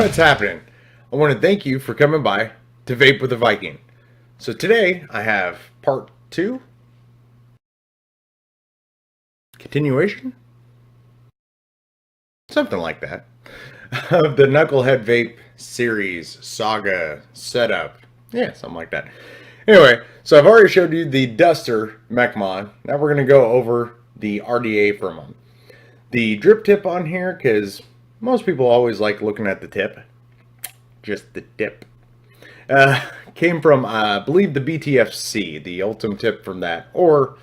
What's happening? I want to thank you for coming by to Vape with the Viking. So today I have part 2, continuation, something like that, of the Knucklehead Vape series, saga, setup, yeah, something like that. Anyway, so I've already showed you the Duster mech mod. Now we're going to go over the RDA for a moment. The drip tip on here, because most people always like looking at the tip, just the tip. Came from, I believe, the BTFC, the ultimate tip from that, or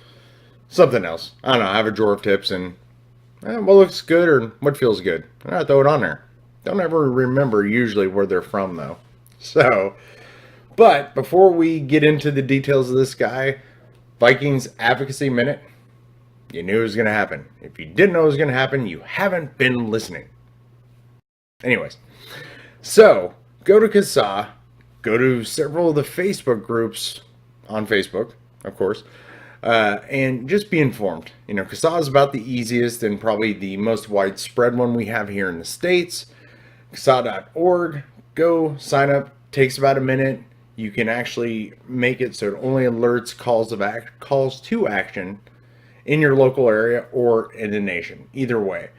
something else. I don't know. I have a drawer of tips, and what looks good or what feels good, I throw it on there. Don't ever remember usually where they're from, though. So, but before we get into the details of this guy, Viking's Advocacy Minute, you knew it was going to happen. If you didn't know it was going to happen, you haven't been listening. Anyways, so go to Kazaa. Go to several of the Facebook groups on Facebook, of course, and just be informed. You know, Kazaa is about the easiest and probably the most widespread one we have here in the States. Kazaa.org. Go sign up. Takes about a minute. You can actually make it so it only alerts calls to action in your local area or in the nation. Either way,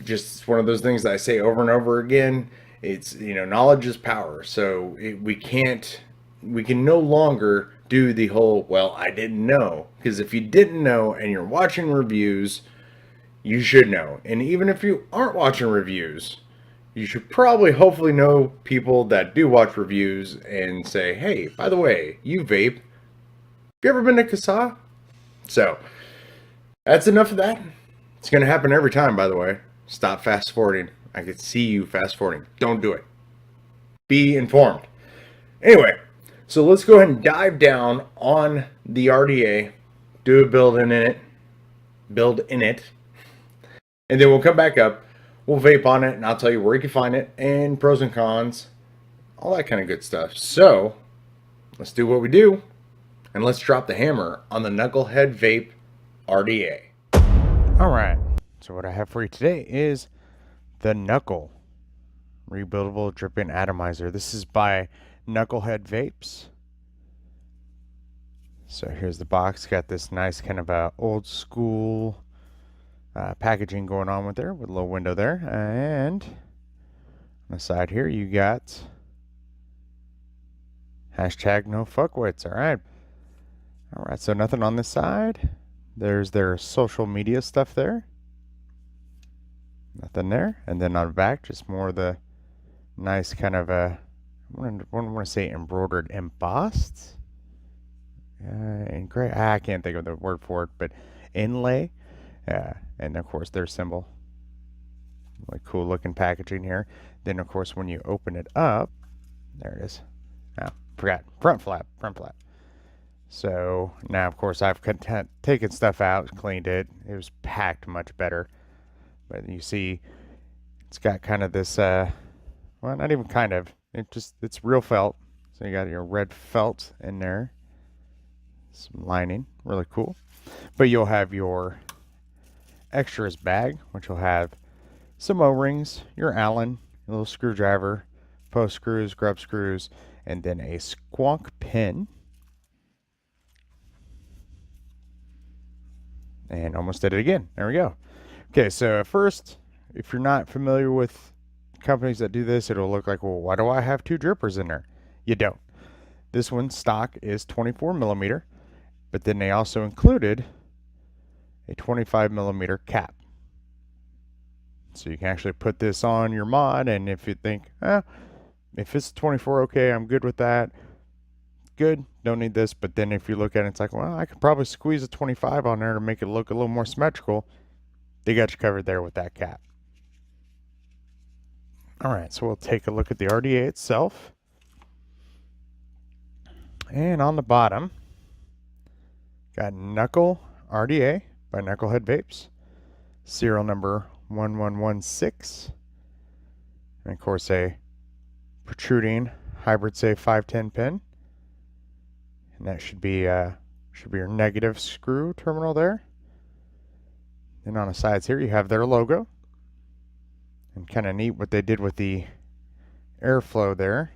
just one of those things that I say over and over again. It's, you know, knowledge is power. So we can no longer do the whole, well, I didn't know. Because if you didn't know and you're watching reviews, you should know. And even if you aren't watching reviews, you should probably hopefully know people that do watch reviews and say, hey, by the way, you vape. Have you ever been to Kazaa? So that's enough of that. It's going to happen every time, by the way. Stop fast forwarding. I could see you fast forwarding. Don't do it. Be informed. Anyway, so let's go ahead and dive down on the RDA, do a build in it, and then we'll come back up. We'll vape on it, and I'll tell you where you can find it, and pros and cons, all that kind of good stuff. So let's do what we do, and let's drop the hammer on the Knucklehead Vape RDA. All right. So what I have for you today is the Knuckle rebuildable dripping atomizer. This is by Knucklehead Vapes. So here's the box. Got this nice kind of old school packaging going on with there, with a little window there. And on the side here, you got hashtag no fuckwits. All right. All right. So nothing on this side. There's their social media stuff there. Nothing there. And then on the back, just more of the nice kind of I want to say embroidered, embossed, and great. I can't think of the word for it, but inlay. And of course their symbol. Really cool looking packaging here. Then of course when you open it up, there it is. Forgot front flap. So now of course I've taken stuff out, cleaned it. It was packed much better. But you see, it's got kind of this, well, not even kind of, it's real felt. So you got your red felt in there. Some lining, really cool. But you'll have your extras bag, which will have some O-rings, your Allen, a little screwdriver, post screws, grub screws, and then a squonk pin. And almost did it again. There we go. Okay, so first, if you're not familiar with companies that do this, it'll look like, well, why do I have two drippers in there? You don't. This one stock is 24 millimeter, but then they also included a 25 millimeter cap. So you can actually put this on your mod, and if you think, if it's 24, okay, I'm good with that. Good, don't need this. But then if you look at it, it's like, well, I could probably squeeze a 25 on there to make it look a little more symmetrical. They got you covered there with that cap. All right, so we'll take a look at the RDA itself. And on the bottom, got Knuckle RDA by Knucklehead Vapes, serial number 1116, and of course a protruding hybrid safe 510 pin, and that should be your negative screw terminal there. And on the sides here, you have their logo. And kind of neat what they did with the airflow there.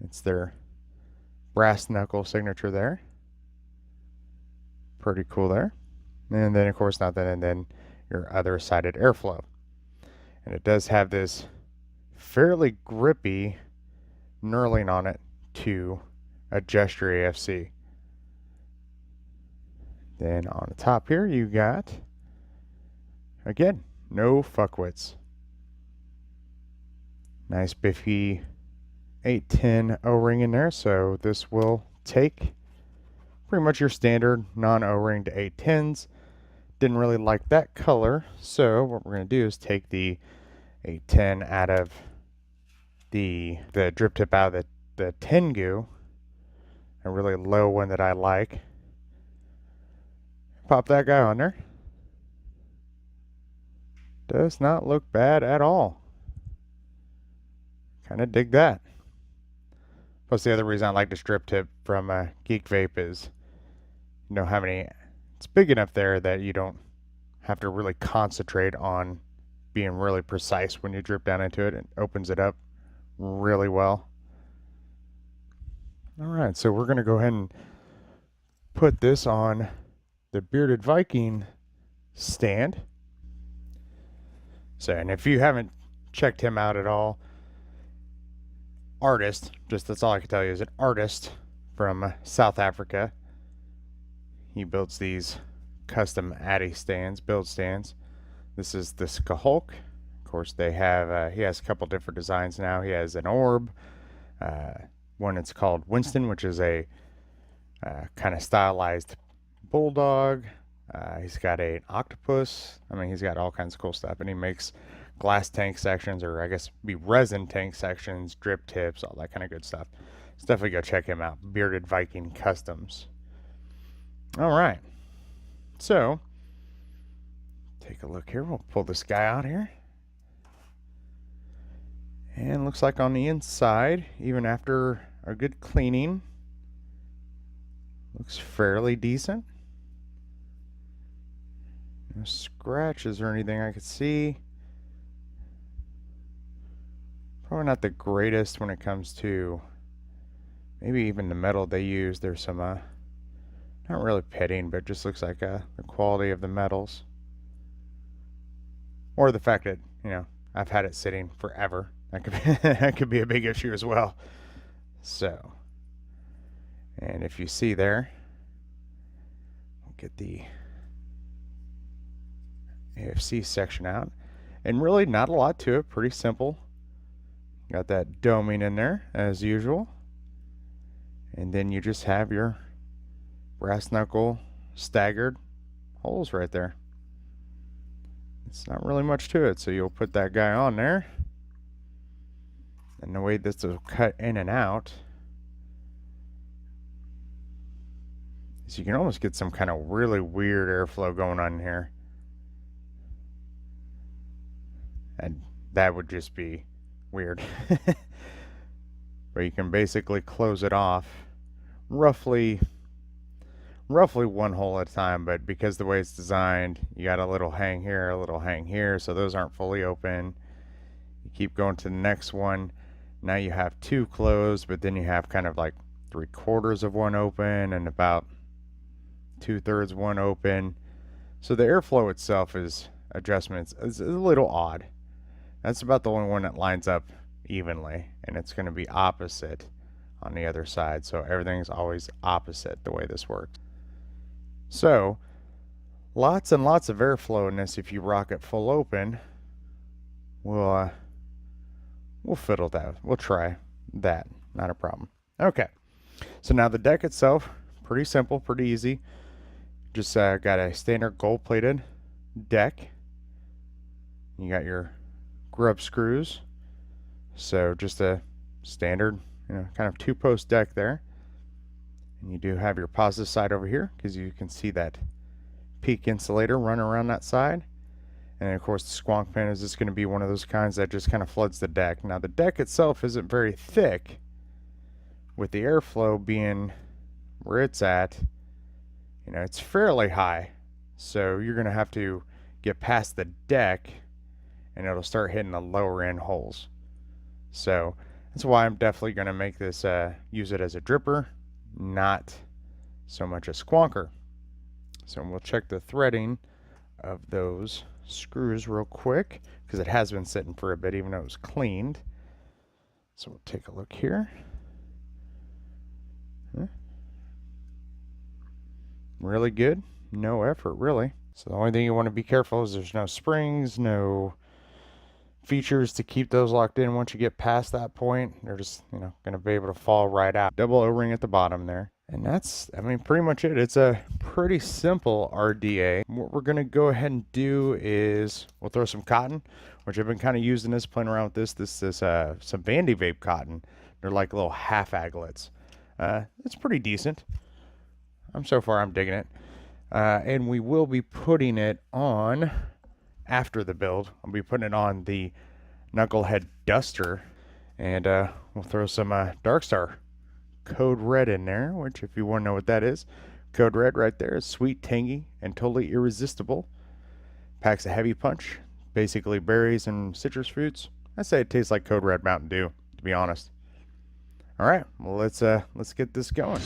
It's their brass knuckle signature there. Pretty cool there. And then, of course, nothing, and then your other sided airflow. And it does have this fairly grippy knurling on it to adjust your AFC. Then on the top here, you got, again, no fuckwits. Nice biffy 810 O-ring in there, so this will take pretty much your standard non-O-ring to 810s. Didn't really like that color, so what we're going to do is take the 810 out of the drip tip out of the Tengu, a really low one that I like. Pop that guy on there. Does not look bad at all. Kind of dig that. Plus, the other reason I like this drip tip from Geek Vape is, you know, it's big enough there that you don't have to really concentrate on being really precise when you drip down into it. It opens it up really well. All right, so we're going to go ahead and put this on the Bearded Viking stand. So, and if you haven't checked him out at all, artist, just that's all I can tell you, is an artist from South Africa. He builds these custom Addy stands, build stands. This is the Skahulk. Of course, they have, he has a couple different designs now. He has an orb, one that's called Winston, which is a kind of stylized bulldog. He's got an octopus. I mean, he's got all kinds of cool stuff, and he makes glass tank sections, or I guess be resin tank sections, drip tips, all that kind of good stuff. So definitely go check him out. Bearded Viking Customs. All right, so take a look here. We'll pull this guy out here, and looks like on the inside, even after a good cleaning, looks fairly decent. No scratches or anything I could see. Probably not the greatest when it comes to maybe even the metal they use. There's some, not really pitting, but just looks like the quality of the metals. Or the fact that, you know, I've had it sitting forever. That could be, that could be a big issue as well. So, and if you see there, we'll get the AFC section out, and really not a lot to it, pretty simple. Got that doming in there as usual, and then you just have your brass knuckle staggered holes right there. It's not really much to it, so you'll put that guy on there, and the way this will cut in and out is you can almost get some kind of really weird airflow going on here. And that would just be weird. But you can basically close it off roughly one hole at a time, but because the way it's designed, you got a little hang here, a little hang here, so those aren't fully open. You keep going to the next one. Now you have two closed, but then you have kind of like 3/4 of one open and about 2/3 one open. So the airflow itself is adjustments is a little odd. That's about the only one that lines up evenly, and it's going to be opposite on the other side. So everything's always opposite the way this works. So lots and lots of airflow in this. If you rock it full open, we'll fiddle that. We'll try that. Not a problem. Okay. So now the deck itself, pretty simple, pretty easy. Just got a standard gold-plated deck. You got your grub screws, so just a standard, you know, kind of two-post deck there. And you do have your positive side over here because you can see that peak insulator running around that side. And of course the squonk pin is just going to be one of those kinds that just kind of floods the deck. Now the deck itself isn't very thick, with the airflow being where it's at. You know, it's fairly high, so you're going to have to get past the deck and it'll start hitting the lower end holes. So That's why I'm definitely going to make this, use it as a dripper, not so much a squonker. So we'll check the threading of those screws real quick, because it has been sitting for a bit even though it was cleaned. So we'll take a look here. Really good, no effort really. So the only thing you want to be careful is there's no springs, no features to keep those locked in. Once you get past that point, they're just, you know, going to be able to fall right out. Double O-ring at the bottom there. And that's, I mean, pretty much it. It's a pretty simple RDA. What we're going to go ahead and do is we'll throw some cotton, which I've been kind of using this, playing around with this. This is some Vape cotton. They're like little half aglets. It's pretty decent. So far I'm digging it. And we will be putting it on, after the build, I'll be putting it on the Knucklehead Duster, and we'll throw some Dark Star Code Red in there, which, if you want to know what that is, Code Red right there is sweet, tangy, and totally irresistible. Packs a heavy punch, basically berries and citrus fruits. I say it tastes like Code Red Mountain Dew, to be honest. All right, well, let's get this going.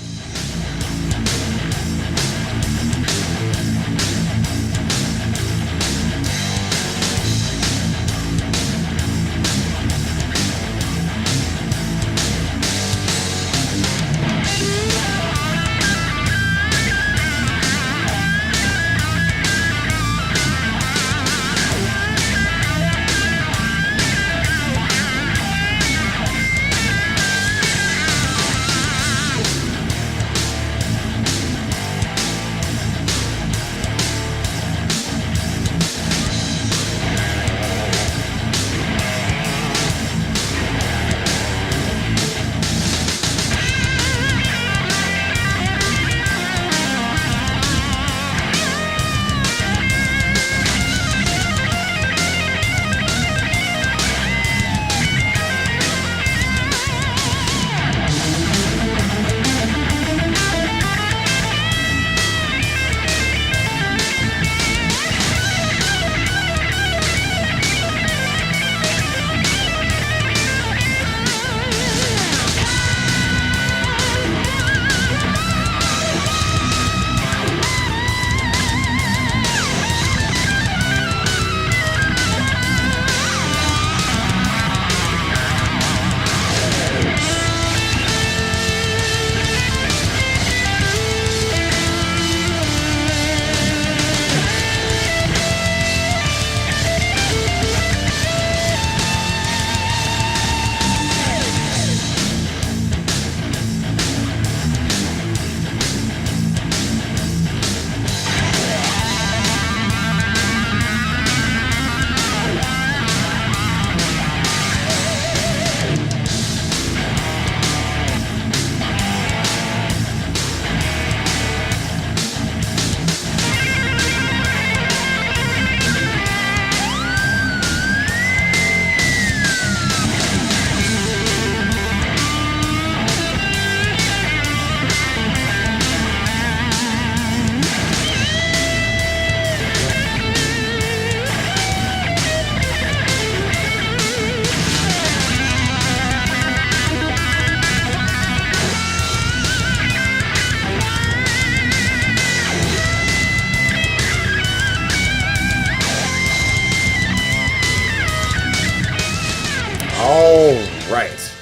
All right,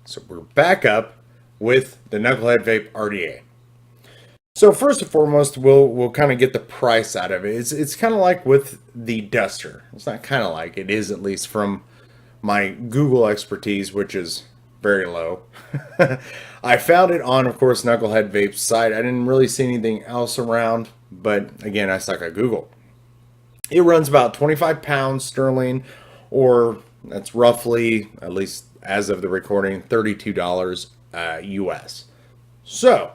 so we're back up with the Knucklehead Vape RDA. So first and foremost, we'll kind of get the price out of it. It's kind of like with the Duster. It's not kind of like, it is, at least from my Google expertise, which is very low. I found it on, of course, Knucklehead Vape's site. I didn't really see anything else around, but again, I stuck at Google. It runs about 25 pounds sterling, or that's roughly, at least as of the recording, $32 US. So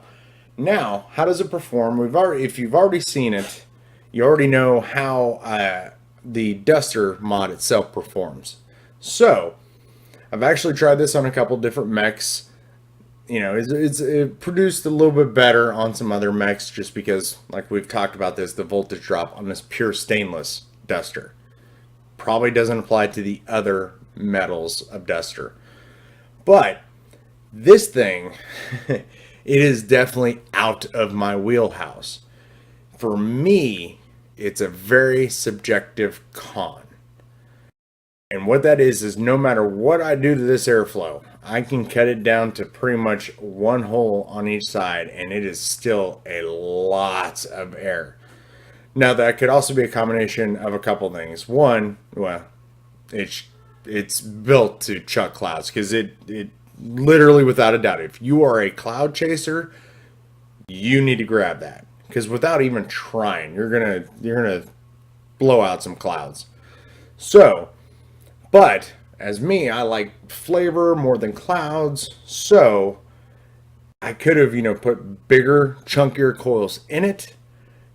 now, how does it perform? If you've already seen it, you already know how the Duster mod itself performs. So I've actually tried this on a couple different mechs. You know, it produced a little bit better on some other mechs, just because, like we've talked about this, the voltage drop on this pure stainless Duster probably doesn't apply to the other metals of Duster. But this thing, it is definitely out of my wheelhouse. For me, it's a very subjective con. And what that is no matter what I do to this airflow, I can cut it down to pretty much one hole on each side, and it is still a lot of air. Now, that could also be a combination of a couple things. One, well, it's built to chuck clouds because it literally, without a doubt, if you are a cloud chaser, you need to grab that because without even trying, you're gonna blow out some clouds. So, but as me, I like flavor more than clouds, so I could have put bigger, chunkier coils in it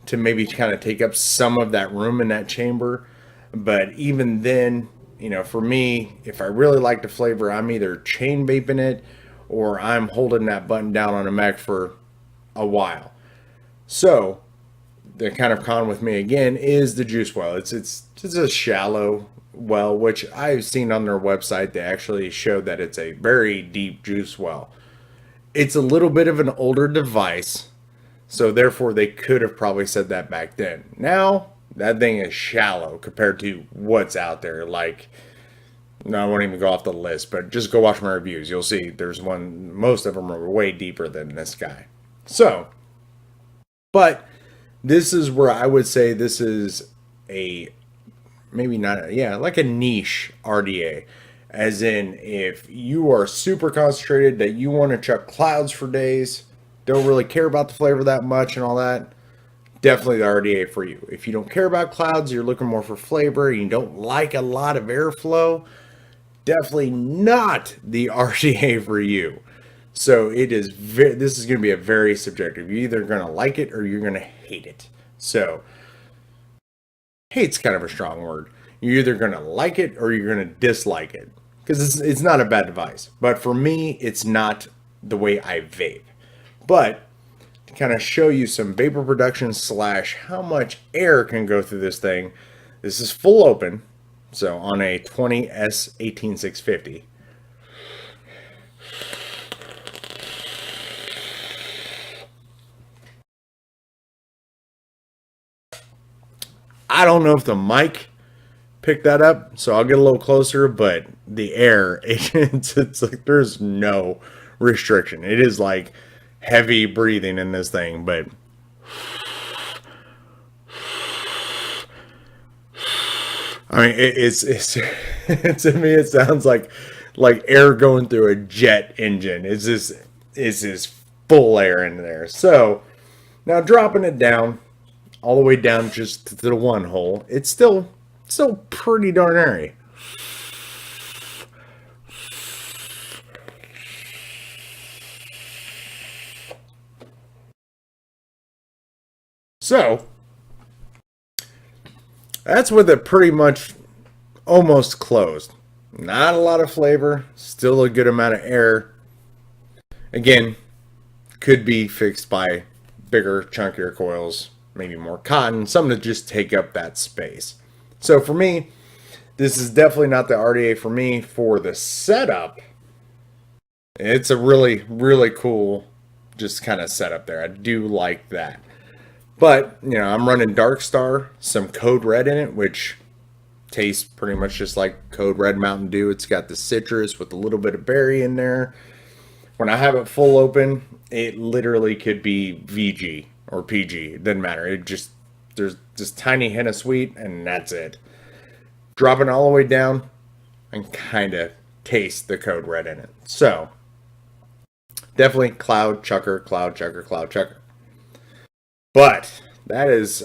to maybe kind of take up some of that room in that chamber. But even then, for me, if I really like the flavor, I'm either chain vaping it or I'm holding that button down on a mech for a while. So the kind of con with me again is the juice well. It's a shallow well, which I've seen on their website. They actually show that it's a very deep juice well. It's a little bit of an older device, so therefore they could have probably said that back then. Now that thing is shallow compared to what's out there. Like, no, I won't even go off the list, but just go watch my reviews. You'll see there's one, most of them are way deeper than this guy. So, but this is where I would say this is a, maybe not, yeah, like a niche RDA. As in, if you are super concentrated that you want to chuck clouds for days, don't really care about the flavor that much and all that, definitely the RDA for you. If you don't care about clouds, you're looking more for flavor, you don't like a lot of airflow, definitely not the RDA for you. So it is this is going to be a very subjective. You're either going to like it or you're going to hate it. So hate's kind of a strong word. You're either going to like it or you're going to dislike it because it's not a bad device. But for me, it's not the way I vape. But to kind of show you some vapor production / how much air can go through this thing, this is full open. So on a 20S18650. I don't know if the mic picked that up, so I'll get a little closer, but the air, it's like there's no restriction. It is like heavy breathing in this thing, but I mean, it's to me, it sounds like air going through a jet engine. It's just full air in there. So now dropping it down, all the way down just to the one hole, it's still pretty darn airy. So that's with it pretty much almost closed. Not a lot of flavor, still a good amount of air. Again, could be fixed by bigger, chunkier coils, maybe more cotton, something to just take up that space. So for me, this is definitely not the RDA for me. For the setup, it's a really, really cool just kind of setup there. I do like that. But, I'm running Dark Star, some Code Red in it, which tastes pretty much just like Code Red Mountain Dew. It's got the citrus with a little bit of berry in there. When I have it full open, it literally could be VG or PG. It doesn't matter. There's this tiny hint of sweet, and that's it. Drop it all the way down and kind of taste the Code Red in it. So, definitely cloud chucker, cloud chucker, cloud chucker. But that is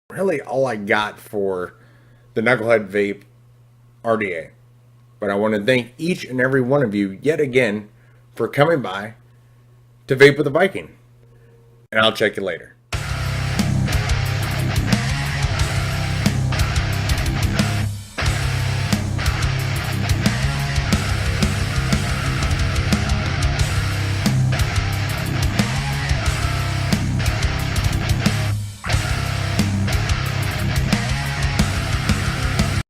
really all I got for the Knucklehead Vape RDA. But I want to thank each and every one of you yet again for coming by to Vape with the Viking. And I'll check you later.